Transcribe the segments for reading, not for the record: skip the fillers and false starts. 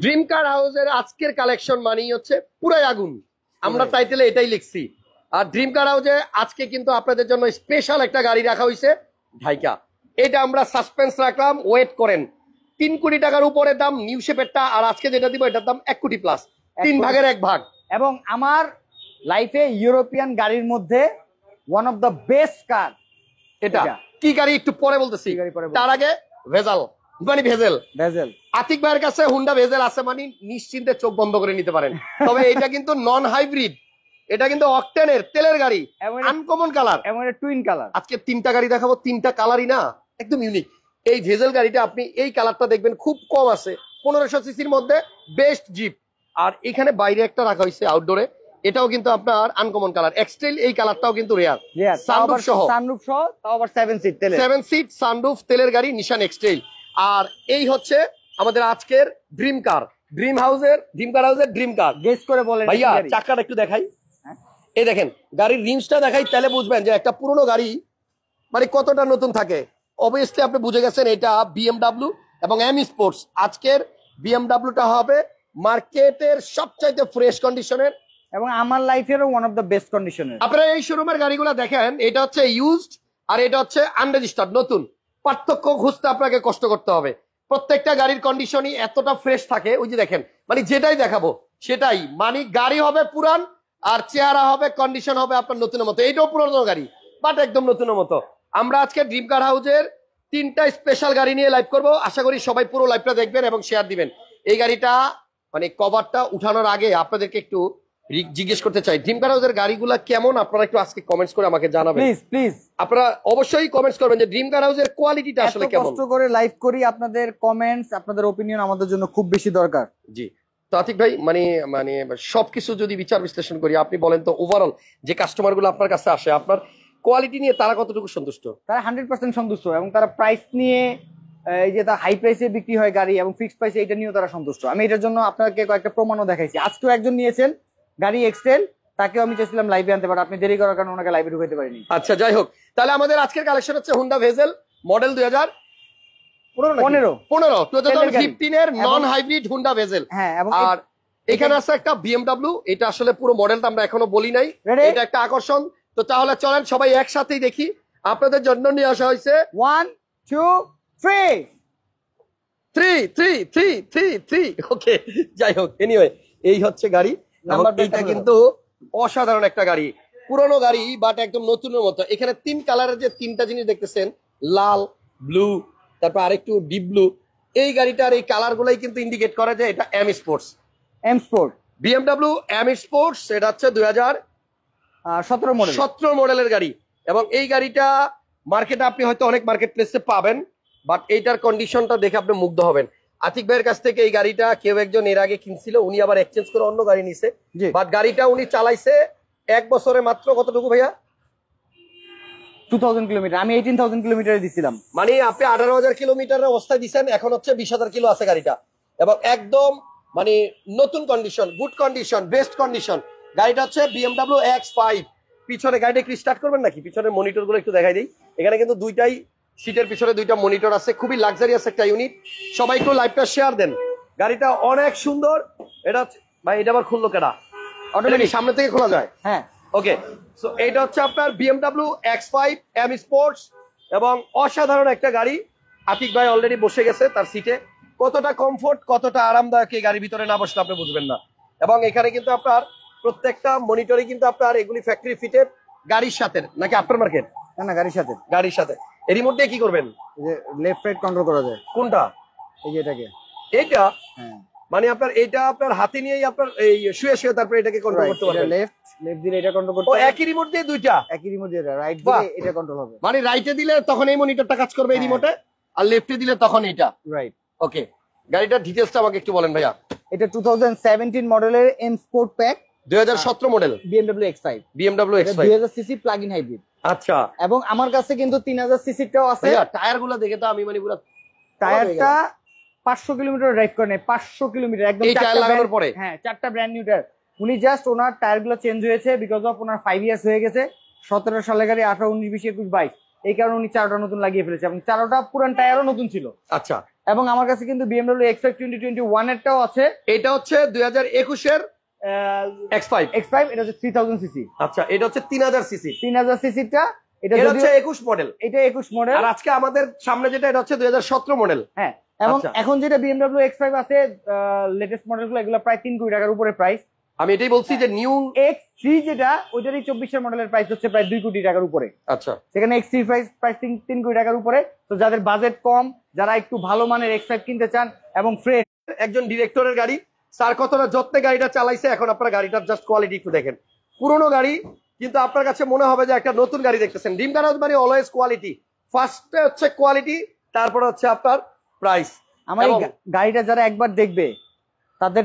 Dream কার হাউসের আজকের collection মানেই হচ্ছে পুরাই আগুন। আমরা টাইটেলে এটাই লিখছি। আর ড্রিম কার হাউসে আজকে কিন্তু আপনাদের জন্য স্পেশাল একটা গাড়ি রাখা হয়েছে ঢাইকা। এটা আমরা সাসপেন্স রাখলাম, ওয়েট করেন। 3 কোটি টাকার উপরে দাম নিউ শেপেরটা, আর আজকে যেটা দিব এটার দাম 1 কোটি প্লাস, 3 ভাগের 1 ভাগ। এবং আমার লাইফে ইউরোপিয়ান গাড়ির মধ্যে one of the best car এটা। কি গাড়ি একটু পরে বলতেছি, তার আগে ভেজাল মানে ভেজেল আতিক ভাইয়ের কাছে হুন্ডা ভেজেল আছে মানে নিশ্চিন্তে চোখ বন্ধ করে নিতে পারেন। তবে এটা কিন্তু নন হাইব্রিড, এটা কিন্তু অকটেনের তেলের গাড়ি, আনকমন কালার, এমন টুইন কালার। আজকে 3টা গাড়ি দেখাবো, 3টা কালারই না একদম ইউনিক। এই ভেজেল গাড়িটা আপনি এই কালারটা দেখবেন খুব কম আছে, 1500 সিসির মধ্যে বেস্ট জিপ। আর এখানে বাইরে একটা রাখা হয়েছে আউটডোরে, এটাও কিন্তু আপনার আনকমন কালার এক্সটেল। এই কালারটাও কিন্তু রেয়ার, সানরুফ সহ, তাও আবার 7 সিট তেলের, 7 সিট সানরুফ তেলের গাড়ি নিশান এক্সটেল। আর এই হচ্ছে আমাদের আজকের ড্রিম কার, ড্রিম কার হাউসের ড্রিম কার। গেস করে বলেন ভাইয়া, চাকাটা একটু দেখাই। এই দেখেন গাড়ির রিমসটা দেখাই, তাহলে বুঝবেন যে একটা পুরনো গাড়ি মানে কতটা নতুন থাকে। অবভিয়াসলি আপনি বুঝে গেছেন এটা বিএমডব্লিউ এবং এম স্পোর্টস। আজকের বিএমডব্লিউটা হবে মার্কেটের সবচাইতে ফ্রেশ কন্ডিশনের এবং আমার লাইফেরও ওয়ান অফ দ্য বেস্ট কন্ডিশনের। আপনারা এই শোরুমের গাড়িগুলো দেখেন, এটা হচ্ছে ইউজড আর এটা হচ্ছে আনরেজিস্টার্ড নতুন। পার্থক্য খুঁজতে আপনাকে কষ্ট করতে হবে। প্রত্যেকটা গাড়ির কন্ডিশনই এতটা ফ্রেশ থাকে, ওই যে দেখেন মানে যেটাই দেখাবো সেটাই, মানে গাড়ি হবে পুরান আর চেহারা হবে কন্ডিশন হবে আপনার নতুনের মতো। এইটাও পুরনো গাড়ি বাট একদম নতুনের মতো। আমরা আজকে ড্রিম কার হাউসের 3টা স্পেশাল গাড়ি নিয়ে লাইভ করব। আশা করি সবাই পুরো লাইভটা দেখবেন এবং শেয়ার দিবেন। এই গাড়িটা মানে কভারটা উঠানোর আগে আপনাদেরকে একটু জিজ্ঞেস করতে চাই, ড্রিম কার হাউসের গাড়িগুলো কেমন, আপনারা একটু আজকে কমেন্টস করে আমাকে জানাবেন প্লিজ। আপনারা অবশ্যই কমেন্টস করবেন যে ড্রিম কার হাউসের কোয়ালিটিটা আসলে কেমন। কষ্ট করে লাইভ করি, আপনাদের কমেন্টস আপনাদের ওপিনিয়ন আমাদের জন্য খুব বেশি দরকার। জি তো আতিক ভাই, মানে মানে সবকিছু যদি বিচার বিশ্লেষণ করি, আপনি বলেন তো ওভারঅল যে কাস্টমার গুলো আপনার কাছে আসে আপনার কোয়ালিটি নিয়ে তারা কতটুকু সন্তুষ্ট? তারা 100% সন্তুষ্ট এবং তারা প্রাইস নিয়ে, এই যে তার হাই প্রাইসে বিক্রি হয় গাড়ি এবং ফিক্সড প্রাইসে, এটা নিয়েও তারা সন্তুষ্ট। আমি এটার জন্য আপনাকে কয়েকটা প্রমাণও দেখাইছি। আজকেও একজন নিয়েছেন গাড়ি এক্সটেল, তাকেও আমি চাইছিলাম লাইভে আনতে, পারি আপনি দেরি করার কারণে ওনাকে লাইভে ঢুকাইতে পারিনি। আচ্ছা যাই হোক, তাহলে আমাদের আজকের কালেকশন হচ্ছে হুন্ডা ভেজেল মডেল 2015 এর নন হাইব্রিড হুন্ডা ভেজেল। হ্যাঁ, আর এখানে আছে একটা বিএমডব্লিউ, এটা আসলে পুরো মডেলটা আমরা এখনো বলি নাই, এটা একটা আকর্ষণ। তো তাহলে চলেন সবাই একসাথেই দেখি। আপনাদের জন্য নিয়ে আসা হয়েছে 1 2 3 3 ওকে। যাই হোক, এনিওয়ে এই হচ্ছে গাড়ি। এটা কিন্তু অসাধারণ একটা গাড়ি, পুরনো গাড়ি বাট একদম নতুনের মতো। এখানে 3 কালারের যে 3টা জিনিস দেখতেছেন, লাল, ব্লু, তারপর আরেকটু ডিপ ব্লু, এই গাড়িটার এই কালার গুলাই কিন্তু ইন্ডিকেট করে যে এটা M sports. BMW M sports, এটা হচ্ছে 2017 মডেলের গাড়ি। এবং এই গাড়িটা মার্কেটে আপনি হয়তো অনেক মার্কেট প্লেসে পাবেন, বাট এইটার কন্ডিশনটা দেখে আপনি মুগ্ধ হবেন। আতিক ভাইয়ের কাছ থেকে এই গাড়িটা কেউ একজন এর আগে কিনছিল, উনি আবার এক্সচেঞ্জ করে অন্য গাড়ি নিছে, বাট গাড়িটা উনি চালাইছে 1 বছরে মাত্র কতটুকু ভাইয়া? 2000 কিলোমিটার। আমি 18000 কিলোমিটারে দিছিলাম। মানে আপনি 18000 কিলোমিটারের অবস্থায় দিচ্ছেন, এখন হচ্ছে 20000 কিলো আছে গাড়িটা। এবং একদম মানে নতুন condition, good condition, best condition. গাড়িটা হচ্ছে বিএমডব্লিউ X5। পিছনে গাড়িটা একটু স্টার্ট করবেন নাকি? পিছনের মনিটর গুলো একটু দেখাই দিই। এখানে কিন্তু দুইটাই সিটের পিছনে 2টা মনিটর আছে, খুবই লাক্সারিয়াস একটা ইউনিট। সবাই একটু লাইভটা শেয়ার দেন। গাড়িটা অনেক সুন্দর। এটা ভাই, এটা আবার খুললো কেনা? অটোমেটিক সামনে থেকে খোলা যায়? হ্যাঁ, ওকে। সো এটা হচ্ছে আপনার বিএমডব্লিউ X5 এম স্পোর্টস এবং অসাধারণ একটা গাড়ি। আতিক ভাই অলরেডি বসে গেছে তার সিটে। কতটা কমফোর্ট, কতটা আরামদায়ক এই গাড়ির ভিতরে না বসলে আপনি বুঝবেন না। এবং এখানে কিন্তু আপনার প্রত্যেকটা মনিটরে কিন্তু আপনার এগুলি ফ্যাক্টরি ফিটেড গাড়ির সাথে, নাকি আফটার মার্কেট? না, গাড়ির সাথে। এই রিমোট দিয়ে কি করবেন? এই যে লেফট রাইট কন্ট্রোল করা যায়। কোনটা? এই যে এটাকে। এইটা? হ্যাঁ, মানে আপনার এইটা আপনার হাতে নিয়েই আপনার এই শুয়ে তারপর এটাকে কন্ট্রোল করতে পারবেন। লেফট দিলে এটা কন্ট্রোল করতে ও হবে। একই রিমোট দিয়ে দুইটা? একই রিমোট দিয়ে, রাইট দিলে এটা কন্ট্রোল হবে। মানে রাইটে দিলে তখন এই মনিটরটা কাজ করবে এই রিমোটে, আর লেফটে দিলে তখন এটা। রাইট। ওকে, গাড়িটার ডিটেইলসটা আমাকে একটু বলেন ভাইয়া। এটা 2017 মডেলের M sport pack, 2017 model BMW X5। 2000 CC plug in hybrid. আচ্ছা। এবং আমার কাছে কিন্তু 3000 সিসিটাও আছে। টায়ারগুলো দেখে তো আমি মানে পুরো, টায়ারটা 500 কিলোমিটার ড্রাইভ করে নাই, 500 কিলোমিটার একদম। এই টায়ার লাগানোর পরে? হ্যাঁ, 4টা ব্র্যান্ড নিউ টায়ার। উনি জাস্ট ওনার টায়ারগুলো চেঞ্জ হয়েছে বিকজ অফ ওনার 5 ইয়ার্স হয়ে গেছে। 17 সালের গাড়ি, 18, 19, 20, 21, 22, এই কারণে উনি 4টা নতুন লাগিয়ে ফেলেছে এবং 4টা পুরান টায়ারও নতুন ছিল। আচ্ছা। এবং আমার কাছে কিন্তু BMW X5 2021 এরটাও আছে। এটা হচ্ছে 2021 এর X5 এটা হচ্ছে 3000 সিসি। আচ্ছা, এটা হচ্ছে 3000 সিসি। 3000 সিসিটা এটা হচ্ছে 21 মডেল। এটা 21 মডেল। আর আজকে আমাদের সামনে যেটা এটা হচ্ছে 2017 মডেল। হ্যাঁ, এবং এখন যেটা BMW X5 আছে লেটেস্ট মডেলগুলো, এগুলো প্রায় 3 কোটি টাকার উপরে প্রাইস। আমি এটাই বলছি যে নিউ X3 যেটা ওইটারই 24 এর মডেলের প্রাইস হচ্ছে প্রায় 2 কোটি টাকার উপরে। আচ্ছা, সেখানে X3 প্রাইস 3 কোটি টাকার উপরে। তো যাদের বাজেট কম, যারা একটু ভালো মানের X5 কিনতে চান এবং ফ্রেশ, একজন ডিরেক্টরের গাড়ি, স্যার কতটা যত্নে গাড়িটা চালাইছে, এখন আপনারা গাড়িটার জাস্ট কোয়ালিটি একটু দেখেন। পুরোনো গাড়ি কিন্তু আপনার কাছে মনে হবে যে একটা নতুন গাড়ি দেখতেছেন। ড্রিম কার মানে অলওয়েজ কোয়ালিটি, ফার্স্টে হচ্ছে কোয়ালিটি, তারপরে হচ্ছে আপনার প্রাইস। আমার এই গাড়িটা যারা একবার দেখবে তাদের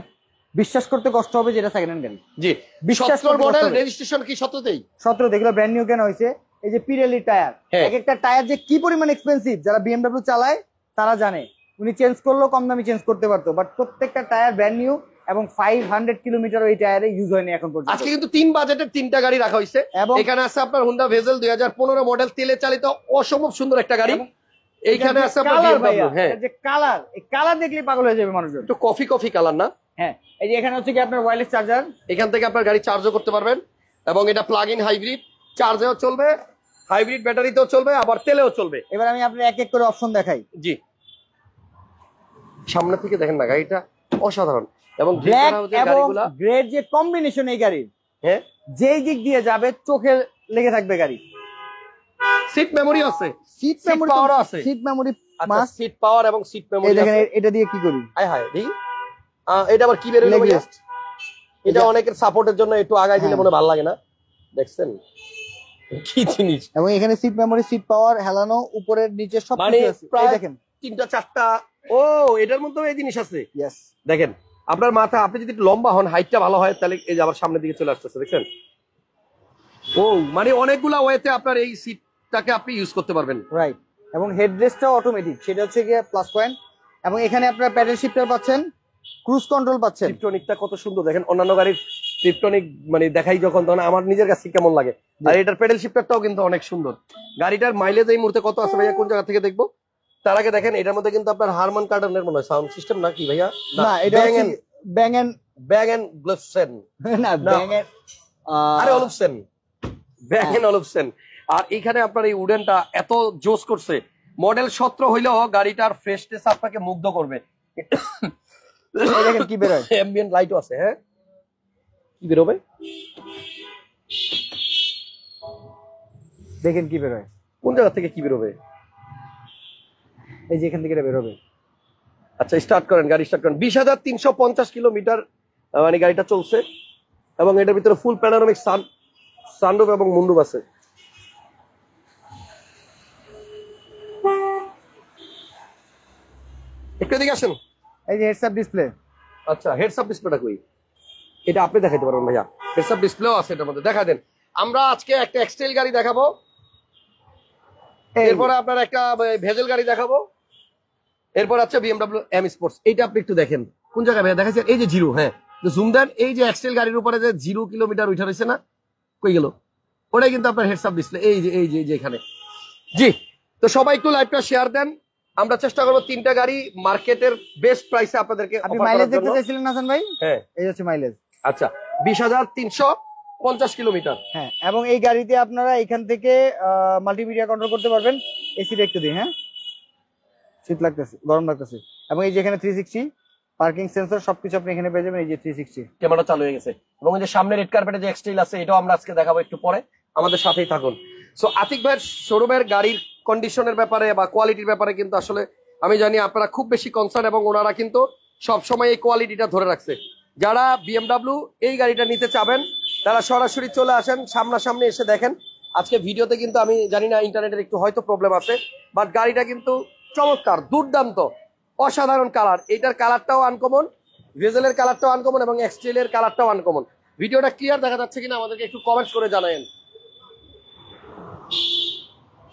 বিশ্বাস করতে কষ্ট হবে যে এটা সেকেন্ড হ্যান্ড গাড়ি। জি, বিশ্বাস মডেল, রেজিস্ট্রেশন কি 17তেই? 17 দেখলো ব্র্যান্ড নিউ কেন হয়েছে। এই যে পিরেলি টায়ার, এক একটা টায়ার যে কি পরিমাণ এক্সপেন্সিভ, যারা BMW চালায় তারা জানে। উনি চেঞ্জ করলেও কম দামে চেঞ্জ করতে পারতো, বাট প্রত্যেকটা টায়ার ব্র্যান্ড নিউ এবং 500 কিলোমিটার ওই টায়ারে ইউজ হয়নি এখন পর্যন্ত। আজকে কিন্তু 3 বাজেটের 3টা গাড়ি রাখা হয়েছে। এখানে আছে আপনার হুন্ডা ভেজেল 2015 মডেল, তেলে চালিত অসম্ভব সুন্দর একটা গাড়ি। এইখানে আছে আপনার BMW। হ্যাঁ, যে কালার, এই কালার দেখলে পাগল হয়ে যাবে মানুষজন। একটু কফি কালার না? হ্যাঁ, এই যে এখানে হচ্ছে কি আপনার ওয়্যারলেস চার্জার, এখান থেকে আপনার গাড়ি চার্জও করতে পারবেন। এবং এটা প্লাগ ইন হাইব্রিড, চার্জেও চলবে, হাইব্রিড ব্যাটারিতেও চলবে, আবার তেলেও চলবে। এবার আমি আপনার এক এক করে অপশন দেখাই। জি, সামনে থেকে দেখেন না, গাড়িটা অসাধারণ। এবং ব্ল্যাক এবং গ্রে যে কম্বিনেশন এই গাড়ির, হ্যাঁ, যেই দিক দিয়ে যাবে চোখে লেগে থাকবে গাড়ি। সিট মেমোরি আছে, সিট মেমোরি পাওয়ার আছে, সিট মেমোরি মাস, সিট পাওয়ার এবং সিট মেমোরি আছে। দেখেন এটা দিয়ে কি করি, হায় হায় দেখি এটা আবার কি বের হলো ভাইয়া? এটা অনেকের সাপোর্টের জন্য একটু আগায় দিলে মনে ভালো লাগে না? দেখছেন কি জিনিস। এবং এখানে সিট মেমোরি, সিট পাওয়ার, হেলানো, উপরের নিচে সব কিছু আছে। এই দেখেন 3টা 4টা, ও এটার মধ্যে এই জিনিস আছে। यस, দেখেন আপনার মাথা, আপনি যদি একটু লম্বা হন, হাইটটা ভালো হয়, তাহলে এই যে আবার সামনের দিকে চলে আসতেছে, দেখছেন? ও মানে অনেকগুলা ওয়েতে আপনার এই সিটটাকে আপনি ইউজ করতে পারবেন। রাইট। এবং হেডরেস্টটাও অটোমেটিক, সেটা হচ্ছে গিয়ে প্লাস পয়েন্ট। এবং এখানে আপনারা প্যাডেল শিফটার পাচ্ছেন, ক্রুজ কন্ট্রোল পাচ্ছেন। টিপটনিকটা কত সুন্দর দেখেন। অন্যান্য গাড়ির টিপটনিক মানে দেখাই যখন, তখন আমার নিজের কাছে কেমন লাগে। আর এটার প্যাডেল শিফটারটাও কিন্তু অনেক সুন্দর। গাড়িটার মাইলেজ এই মুহূর্তে কত আছে ভাইয়া, কোন জায়গা থেকে দেখবো? তার আগে দেখেন এটার মধ্যে কিন্তু আপনার হারমান কার্ডনের মনে হয় সাউন্ড সিস্টেম নাকি ভাইয়া? না, এটা ব্যাং এন্ড গ্লুফসেন না, ব্যাং এন্ড আরে অলুফসেন, ব্যাং এন্ড অলুফসেন। আর এইখানে আপনার এই উডেনটা এত জোস করছে। মডেল 17 হইলেও গাড়িটার ফ্রেশনেস আপনাকে মুগ্ধ করবে। দেখেন কি বের হয়, অ্যাম্বিয়েন্ট লাইটও আছে। হ্যাঁ, কি বের হবে দেখেন কি বের হয়, কোন জায়গা থেকে কি বের হবে? এই যে এখান থেকে এটা বের হবে। আচ্ছা, স্টার্ট করেন, গাড়ি স্টার্ট করেন। 20,350 কিলোমিটার মানে গাড়িটা চলছে। এবং এটার ভিতরে ফুল প্যানোরামিক সানরুফ এবং মুন্ডুপ আছে। একটু এদিকে আসেন। এই যে হেডস আপ ডিসপ্লে। আচ্ছা, হেডস আপ ডিসপ্লেটা কই? এটা আপনি দেখাইতে পারবেন ভাইয়া? হেডস আপ ডিসপ্লেও আছে এটার মধ্যে, দেখা দেন। আমরা আজকে একটা এক্সটেল গাড়ি দেখাবো, এরপরে আপনার একটা ভেজেল গাড়ি দেখাবো, এরপর আছে BMW M স্পোর্টস। এইটা আপনি একটু দেখেন কোন জায়গায় ভাইয়া দেখাচ্ছেন। এই যে জিরো, হ্যাঁ জুম দেন। এই যে এক্সটেল গাড়ির উপরে যে 0 কিলোমিটার উঠে রয়েছে না, কই গেল? ওটাই কিন্তু আপনার হেডস আপ ডিসপ্লে। এই যে এখানে। জি, তো সবাই একটু লাইভটা শেয়ার দেন। আমরা চেষ্টা করবো 3টা গাড়ি মার্কেটের বেস্ট প্রাইসে আপনাদেরকে আপনি মাইলেজ দেখতে চাইছিলেন হাসান ভাই? হ্যাঁ, এই হচ্ছে মাইলেজ। আচ্ছা, 20,350 কিলোমিটার। হ্যাঁ, এবং এই গাড়িতে আপনারা এখান থেকে মাল্টিমিডিয়া কন্ট্রোল করতে পারবেন। এসিটা একটু দিন। হ্যাঁ, শীত লাগতেছে, গরম লাগতেছে। এবং এই যে এখানে 360 পার্কিং সেন্সর, সবকিছু আপনি এখানে পেয়ে যাবেন। এই যে 360 ক্যামেরা চালু হয়ে গেছে। এবং এই যে সামনে রেড কার্পেটে যে এক্সটেল আছে, এটাও আমরা আজকে দেখাবো একটু পরে। আমাদের সাথেই থাকুন। সো আতিক ভাইয়ের শোরুমের গাড়ির কন্ডিশনের ব্যাপারে বা কোয়ালিটির ব্যাপারে কিন্তু আসলে আমি জানি আপনারা খুব বেশি কনসার্ন, এবং ওনারা কিন্তু সবসময় এই কোয়ালিটিটা ধরে রাখছে। যারা BMW এই গাড়িটা নিতে চাবেন তারা সরাসরি চলে আসেন, সামনাসামনি এসে দেখেন। আজকে ভিডিওতে কিন্তু আমি জানি না, ইন্টারনেটের একটু হয়তো প্রবলেম আছে, বাট গাড়িটা কিন্তু চমৎকার, দুর্দান্ত, অসাধারণ কালার। এইটার কালারটাও আনকমন, ভেজেলের কালারটাও আনকমন, এবং এক্সটেলের কালারটাও আনকমন। ভিডিওটা ক্লিয়ার দেখা যাচ্ছে কিনা আমাদেরকে একটু কমেন্টস করে জানাবেন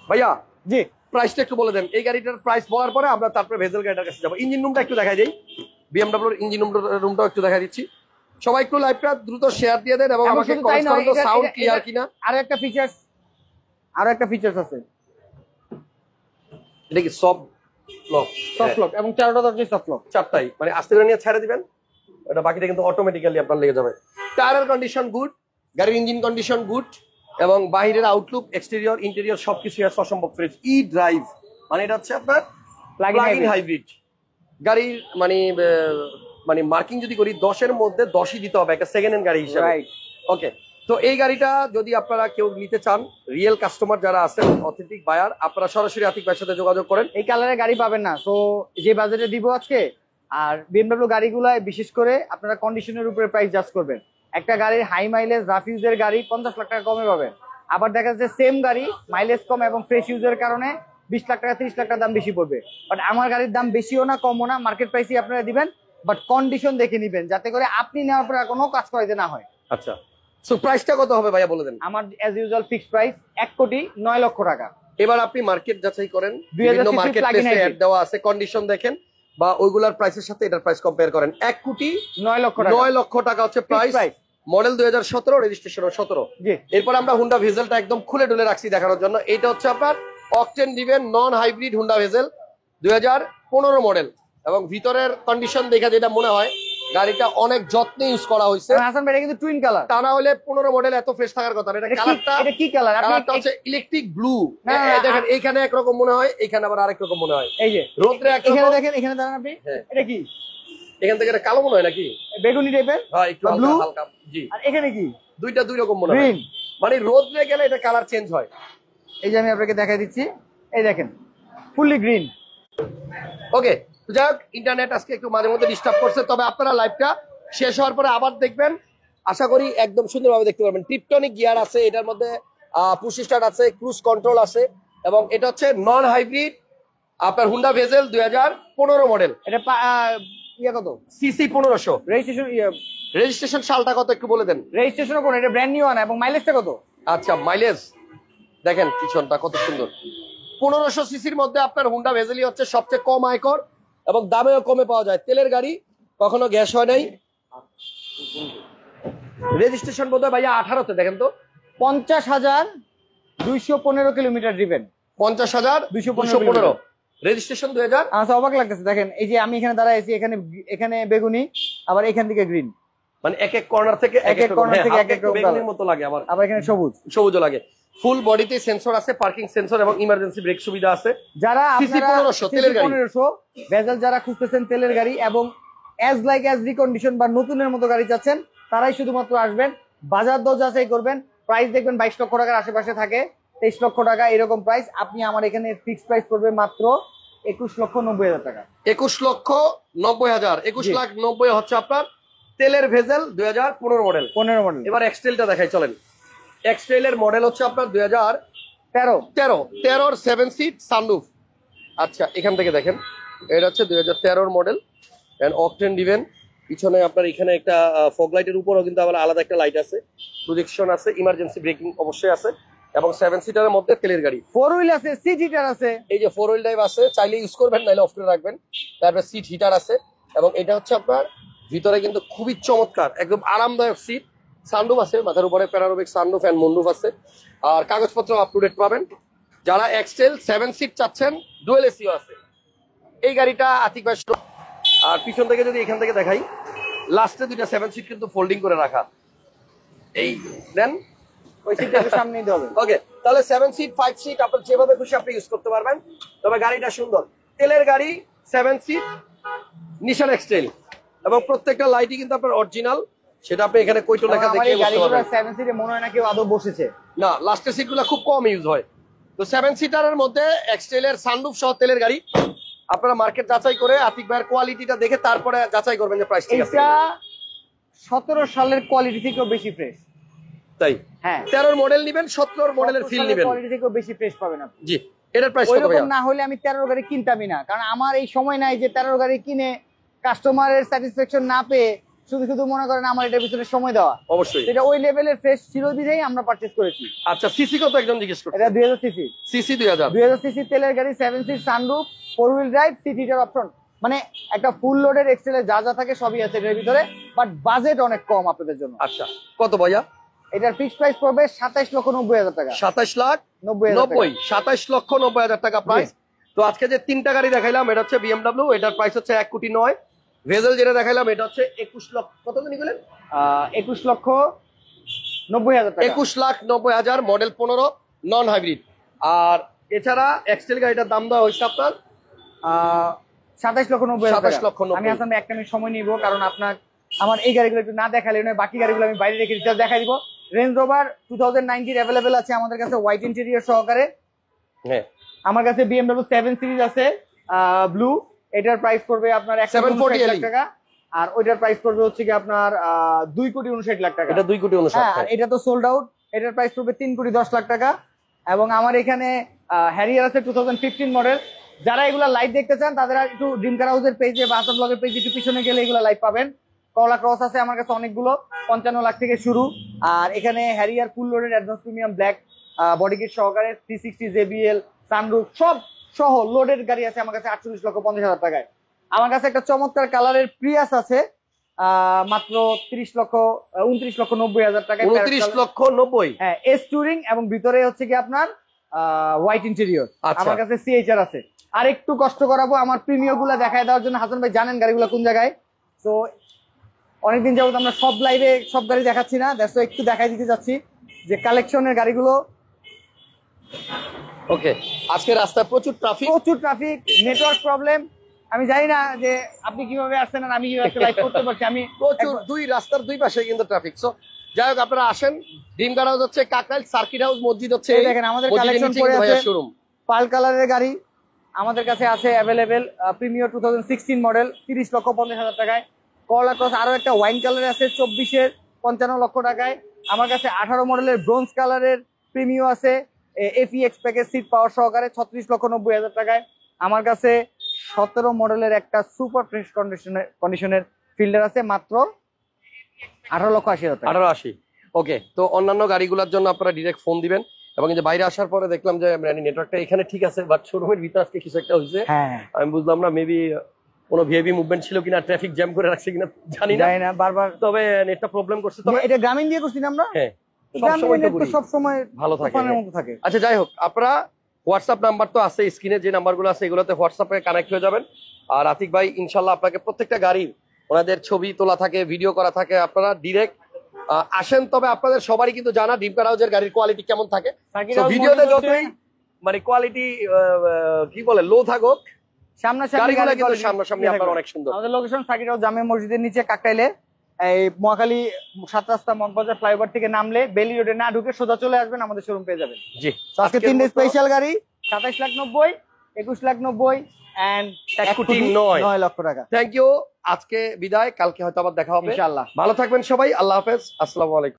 ভাইয়া। জি, প্রাইসটা একটু বলে দেন। এই গাড়িটার প্রাইস বলার পরে আমরা তারপরে ভেজেল গাড়িটার কাছে যাবো। ইঞ্জিন রুমটা একটু দেখাই দিই, BMW এর ইঞ্জিন রুমটাও একটু দেখা দিচ্ছি। সবাই একটু লাইভটা দ্রুত শেয়ার দিয়ে দেন এবং আমাকে কমেন্ট করুন তো সাউন্ড ক্লিয়ার কিনা। আরো একটা ফিচার্স আছে। এটা কি সব লক, সফট লক এবং 4টা দরজাই সফট লক। চারটাই, মানে আস্তে করে নিয়ে ছেড়ে দিবেন, এটা বাকিটা কিন্তু অটোমেটিক্যালি আপনার লেগে যাবে। টায়ারের কন্ডিশন গুড, গাড়ির ইঞ্জিন কন্ডিশন গুড, এবং বাহিরের আউটলুক, এক্সটেরিয়র, ইন্টেরিয়র সবকিছু আছে অসম্ভব ফ্রেশ। ই ড্রাইভ মানে এটা হচ্ছে আপনার প্লাগ-ইন হাইব্রিড গাড়ির, মানে মার্কিং যদি করি 10-এর মধ্যে 10ই দিতে হবে একটা সেকেন্ড হ্যান্ড গাড়ি হিসেবে। ওকে, তো এই গাড়িটা যদি আপনারা কেউ নিতে চান, রিয়েল কাস্টমার যারা আছেন, অথেন্টিক বায়ার, আপনারা সরাসরি আতিক ভাইয়ের সাথে যোগাযোগ করেন। এই কালারের গাড়ি পাবেন না, তো যে বাজেটে দিব আজকে। আর বিএমডব্লিউ গাড়িগুলায় বিশেষ করে আপনারা কন্ডিশনের উপরে প্রাইস জাজ করবেন। একটা গাড়ির হাই মাইলেজ রাফ ইউজের গাড়ি 50 লাখ টাকা কমে পাবেন, আবার দেখা যাচ্ছে সেম গাড়ি মাইলেজ কম এবং ফ্রেশ ইউজের কারণে 20 লাখ টাকা 30 লাখ টাকা দাম বেশি পড়বে। বাট আমার গাড়ির দাম বেশিও না কমও না, মার্কেট প্রাইসই আপনারা দিবেন, বাট কন্ডিশন দেখে নিবেন যাতে করে আপনি নেওয়ার পরে কোনো কাজ করাইতে না হয়। আচ্ছা, সো প্রাইসটা কত হবে ভাইয়া বলে দেন। আমার অ্যাজ ইউজুয়াল ফিক্সড প্রাইস 1,09,00,000 টাকা। এবার আপনি মার্কেট যাচাই করেন, বিভিন্ন মার্কেট প্লেসে অ্যাড দেওয়া আছে, কন্ডিশন দেখেন বা ওইগুলার প্রাইসের সাথে এটার প্রাইস কম্পেয়ার করেন। 1,09,00,000 টাকা হচ্ছে প্রাইস। Model 2017, registration 17। এরপর আমরা হুন্ডা ভেজেলটা একদম খুলে ডুলে রাখছি দেখানোর জন্য। এটা হচ্ছে আপনার octane driven non hybrid Honda Vezel 2015 model, এবং ভিতরের কন্ডিশন দেখে যেটা মনে হয় গাড়িটা অনেক যত্নে ইউজ করা হয়েছে। হাসান ভাই, এটা কিন্তু টুইন কালার, তা না হলে 15 মডেল এত ফ্রেশ থাকার কথা না। এটা কালারটা, এটা কি কালার? কালারটা হচ্ছে ইলেকট্রিক ব্লু। দেখেন এইখানে একরকম মনে হয়, এইখানে আবার আরেক রকম মনে হয়। এই যে রোদ্রে এখানে দেখেন, এখানে দাঁড়ান আপনি, এটা কি এখান থেকে এটা কালো মনে হয় নাকি বেগুনি টাইপের? হ্যাঁ, একটু ব্লু হালকা। জি, আর এখানে কি দুইটা দুই রকম মনে হয়, মানে রোদ্রে গেলে এটা কালার চেঞ্জ হয়। এই যে আমি আপনাকে দেখাই দিচ্ছি, এই দেখেন ফুললি গ্রিন। ওকে, যাই হোক, ইন্টারনেট আজকে একটু মাঝে মধ্যে ডিস্টার্ব করছে, তবে আপনারা লাইভটা শেষ হওয়ার পরে আবার দেখবেন, আশা করি একদম সুন্দরভাবে দেখতে পারবেন। টিপটনিক গিয়ার আছে এটার মধ্যে, পুশ স্টার্ট আছে, ক্রুজ কন্ট্রোল আছে, এবং এটা হচ্ছে নন হাইব্রিড আপনার হুন্ডা ভেজেল 2015 মডেল। এটা কত? সিসি 1500। রেজিস্ট্রেশন সালটা কত একটু বলে দেন। রেজিস্ট্রেশনও কোন, এটা ব্র্যান্ড নিউ আনা, এবং মাইলেজটা কত? আচ্ছা, মাইলেজ দেখেন পিছনটা কত সুন্দর। 1500 সিসির মধ্যে আপনার হুন্ডা ভেজেলই হচ্ছে সবচেয়ে কম আয়কর, এবং দামেও কমে পাওয়া যায়। তেলের গাড়ি, কখনো গ্যাস হয় নাই। রেজিস্ট্রেশন বোধ হয় ভাইয়া 18তে, দেখেন তো 50,215 কিলোমিটার ড্রিভেন। 50,215 রেজিস্ট্রেশন 2000। আচ্ছা, অবাক লাগতেছে, দেখেন এই যে আমি এখানে দাঁড়ায় আছি, এখানে বেগুনি, আবার এখান থেকে গ্রিন, মানে এক এক কর্নার থেকে এক এক বেগুনির মতো লাগে, আবার এখানে সবুজও লাগে। ফুল বডিতে সেন্সর আছে, পার্কিং সেন্সর এবং ইমার্জেন্সি ব্রেক সুবিধা আছে। যারা সিসি 1500 তেলের গাড়ি, 1500 ভেজাল যারা খুঁজতেছেন তেলের গাড়ি এবং অ্যাজ লাইক অ্যাজ রিকন্ডিশন বা নতুনের মতো গাড়ি চাচ্ছেন, তারাই শুধুমাত্র আসবেন, বাজার দর যাচাই করবেন। প্রাইস দেখবেন 22 লক্ষ টাকার আশেপাশে থাকে, 23 লক্ষ টাকা এরকম প্রাইস। আপনি আমার এখানে ফিক্সড প্রাইস পড়বে মাত্র 21,90,000 টাকা। 21,90,000, 21,90,000 হচ্ছে আপনার তেলের ভেজেল 2015 মডেল। এবার এক্সটেলটা দেখাই চলেন। এক্সটেলের মডেল হচ্ছে আপনার 2013 7 সিট সানরুফ। আচ্ছা, এখান থেকে দেখেন, এটা হচ্ছে 2013 মডেল এন্ড অকটেন ডিভেন। পিছনে আপনার এখানে একটা ফগ লাইটের উপরও কিন্তু আবার আলাদা একটা লাইট আছে, প্রজেকশন আছে, ইমার্জেন্সি ব্রেকিং অবশ্যই আছে, এবং 7 সিটারের মধ্যে তেলের গাড়ি। 4 হুইল আছে, সিট হিটার আছে, এই যে 4 হুইল ড্রাইভ আছে, চাইলে ইউজ করবেন, নাইলে অফ করে রাখবেন। তারপর সিট হিটার আছে, এবং এটা হচ্ছে আপনার ভিতরে কিন্তু খুবই চমৎকার, একদম আরামদায়ক সিট। সানরুফ আছে, মাথার উপরে প্যানোরামিক সানরুফ এন্ড মুনরুফ আছে, আর কাগজপত্র আপ টু ডেট পাবেন। যারা এক্সটেল 7 সিট চাচ্ছেন, ডুয়েল এসিও আছে। এই গাড়িটা আতিক ভাই। আর পিছন থেকে যদি এখান থেকে দেখাই, লাস্টে দুইটা 7 সিট কিন্তু ফোল্ডিং করে রাখা। এই দেন ওই সিটটা সামনে দিতে হবে। ওকে, তাহলে 7 সিট 5 সিট আপনার যেভাবে খুশি আপনি ইউজ করতে পারবেন। তবে গাড়িটা সুন্দর, তেলের গাড়ি, 7 সিট, নিশান এক্সটেল, এবং প্রত্যেকটা লাইটই কিন্তু আপনার অরিজিনাল। সেটা আপনি এখানে কইটো লেখা দেখে বুঝতে পারবেন। 7 সিটে মনে হয় না কেউ আদৌ বসেছে, না, লাস্টের সিটগুলো খুব কম ইউজ হয়। তো 7 সিটারের মধ্যে এক্সটেলের সানরুফ সহ তেলের গাড়ি, আপনারা মার্কেট যাচাই করে আতিক ভাইয়ের কোয়ালিটিটা দেখে তারপরে যাচাই করবেন যে প্রাইস ঠিক আছে। এটা 17 সালের কোয়ালিটি থেকেও বেশি ফ্রেশ। তাই? হ্যাঁ, 13 মডেল নেবেন, 17 মডেলের ফিল নেবেন, কোয়ালিটি থেকেও বেশি ফ্রেশ পাবেন আপনি। জি, এটার প্রাইস কত ভাইয়া? না হলে আমি 13 গাড়ি কিনতামই না, কারণ আমার এই সময় নাই যে 13 গাড়ি কিনে কাস্টমারের স্যাটিসফ্যাকশন না পেয়ে শুধু শুধু মনে করেন আমার এটার পিছনে সময় দেওয়া। অবশ্যই এটা ওই লেভেলের ফ্রেশ ছিল বিধাই আমরা পারচেজ করেছি। আচ্ছা, সিসি কত একজন জিজ্ঞেস করছে? এটা 2000 সিসি। সিসি 2000 সিসি তেলের গাড়ি, 7 seat sunroof, 4 wheel drive, seat heater option, মানে একটা ফুল লোডের এক্সেলে যা যা থাকে সবই আছে এর ভিতরে, বাট বাজেট অনেক কম আপনাদের জন্য। আচ্ছা, কত ভাইয়া? এটার ফিক্সড প্রাইস পড়বে 27,90,000 টাকা। 27,90,000, 27,90,000 টাকা প্রাইস। তো আজকে যে 3টা গাড়ি দেখাইলাম এটা হচ্ছে বিএমডব্লিউ, এটার প্রাইস হচ্ছে 1,09,00,000। ভেজেল যেটা দেখাইলাম এটা হচ্ছে 21 লক্ষ, কত জানি বলেন 21,90,000 টাকা। 21,90,000 মডেল 15 নন হাইব্রিড। আর এছাড়া এক্সটেল গাড়িটার দাম দেওয়া হয়েছে আপনার 27,90,000 টাকা। 27,90,000। আমি আসলে একটা মিনিট সময় নিব, কারণ আপনার আমার এই গাড়িগুলো একটু না দেখালে নয়, বাকি গাড়িগুলো আমি বাইরে রেখে দিচ্ছি, দেখাই দিব। রেঞ্জ রোভার 2019 অ্যাভেলেবেল আছে আমাদের কাছে হোয়াইট ইন্টেরিয়র সহকারে। হ্যাঁ, আমার কাছে BMW 7 সিরিজ আছে ব্লু, এটার প্রাইস পড়বে আপনার 1,59,00,000 লাখ টাকা। আর ওইটার প্রাইস পড়বে হচ্ছে কি আপনার 2,59,00,000 টাকা। এটা 2,59,00,000। হ্যাঁ, আর এটা তো সোল্ড আউট, এটার প্রাইস পড়বে 3,10,00,000 টাকা। এবং আমার এখানে হ্যারিয়ার আছে 2015 মডেল। যারা এগুলা লাইভ দেখতে চান তাদের একটু ড্রিম কার হাউসের পেজে বা হাসান ব্লগের পেজে একটু পিছনে গেলে এগুলা লাইভ পাবেন। করলা ক্রস আছে আমার কাছে অনেকগুলো, 55 লাখ থেকে শুরু। আর এখানে Harrier full loaded advance premium black body kit সহকারে 360 JBL সানরুফ সব সহ লোডেড গাড়ি আছে আমার কাছে 48,50,000 টাকায়। আমার কাছে একটা চমৎকার কালারের প্রিয়াস আছে মাত্র 29,90,000 টাকায়। 29,90,000। হ্যাঁ, এস টুরিং এবং ভিতরে হচ্ছে কি আপনার হোয়াইট ইন্টেরিয়র। আমার কাছে CHR আছে। আর একটু কষ্ট করাবো আমার প্রিমিয়ার গুলা দেখায় দেওয়ার জন্য। হাসান ভাই জানেন গাড়িগুলো কোন জায়গায়, তো অনেকদিন যাবত আমরা সব লাইভে সব গাড়ি দেখাচ্ছি না, দেখো একটু দেখাই দিতে যাচ্ছি যে কালেকশনের গাড়িগুলো। ওকে, আজকে রাস্তায় প্রচুর ট্রাফিক, নেটওয়ার্ক প্রবলেম। আমি জানি না যে আপনি কিভাবে আসছেন আর আমি কিভাবে লাইভ করতে পারছি। আমি প্রচুর রাস্তার দুই পাশে কিন্তু ট্রাফিক। সো যাই হোক, আপনারা আসেন। ড্রিম কার হাউস হচ্ছে কাকরাইল, সার্কিট হাউস মসজিদ হচ্ছে দেখেন আমাদের কালেকশন পড়ে আছে শোরুম। পার্ল কালারের গাড়ি আমাদের কাছে আছে অ্যাভেলেবেল। প্রিমিয়ার 2016 মডেল 30,50,000 টাকায়। করলা ক্রস আরো একটা ওয়াইন কালার আছে 24-এর 55 লক্ষ টাকায়। আমার কাছে 18 মডেলের ব্রোঞ্জ কালারের প্রিমিয়ার আছে FEX প্যাকেজ সিট পাওয়ার সহকারে 36,90,000 টাকায়। আমার কাছে 17 মডেলের একটা সুপার ফ্রেশ কন্ডিশনের ফিল্ডার আছে মাত্র 18,80,000 টাকা। 18,80। ওকে, তো অন্যান্য গাড়িগুলোর জন্য আপনারা ডিরেক্ট ফোন দিবেন। এবং যে বাইরে আসার পরে দেখলাম যে নেটওয়ার্কটা এখানে ঠিক আছে, বাট শোরুমের ভিতরে আজকে কিছু একটা হয়েছে। হ্যাঁ, আমি বুঝলাম না, মেবি কোনো ভিআইপি মুভমেন্ট ছিল কিনা, ট্রাফিক জ্যাম করে রাখছে কিনা জানি না বারবার, তবে নেটটা প্রবলেম করছে। তবে এটা গ্রামীণ দিয়ে করছি না আমরা। হ্যাঁ, সব সময় ভালো থাকে। আচ্ছা, যাই হোক, আপনারা হোয়াটসঅ্যাপ নাম্বার তো আছে স্ক্রিনে, যে নাম্বারগুলো আছে এগুলোতে হোয়াটসঅ্যাপে কানেক্ট হয়ে যাবেন। আর আতিক ভাই ইনশাল্লাহ আপনাকে প্রত্যেকটা গাড়ির ওনাদের ছবি তোলা থাকে, ভিডিও করা থাকে, আপনারা ডিরেক্ট আসেন। তবে আপনাদের সবারই কিন্তু জানা ড্রিম কার হাউসের গাড়ির কোয়ালিটি কেমন থাকে। ভিডিওতে যতই মানে কোয়ালিটি কি বলে লো থাকুক, সামনাসামনি আপনার অনেক সুন্দর। আমাদের লোকেশন সার্কিট হাউস জামে মসজিদের নিচে কাকরাইলে, এই মহাখালী 7 রাস্তা মগবাজার ফ্লাইওভার থেকে নামলে বেলি রোডে না ঢুকে সোজা চলে আসবেন, আমাদের শোরুম পেয়ে যাবেন। জি, আজকে 3 স্পেশাল গাড়ি 27,90,000, 21,90,000 এন্ড 1,09,00,000 লক্ষ টাকা। Thank you. আজকে বিদায়, কালকে হয়তো আবার দেখা হবে ইনশাআল্লাহ। ভালো থাকবেন সবাই, আল্লাহ হাফেজ, আসসালামু আলাইকুম।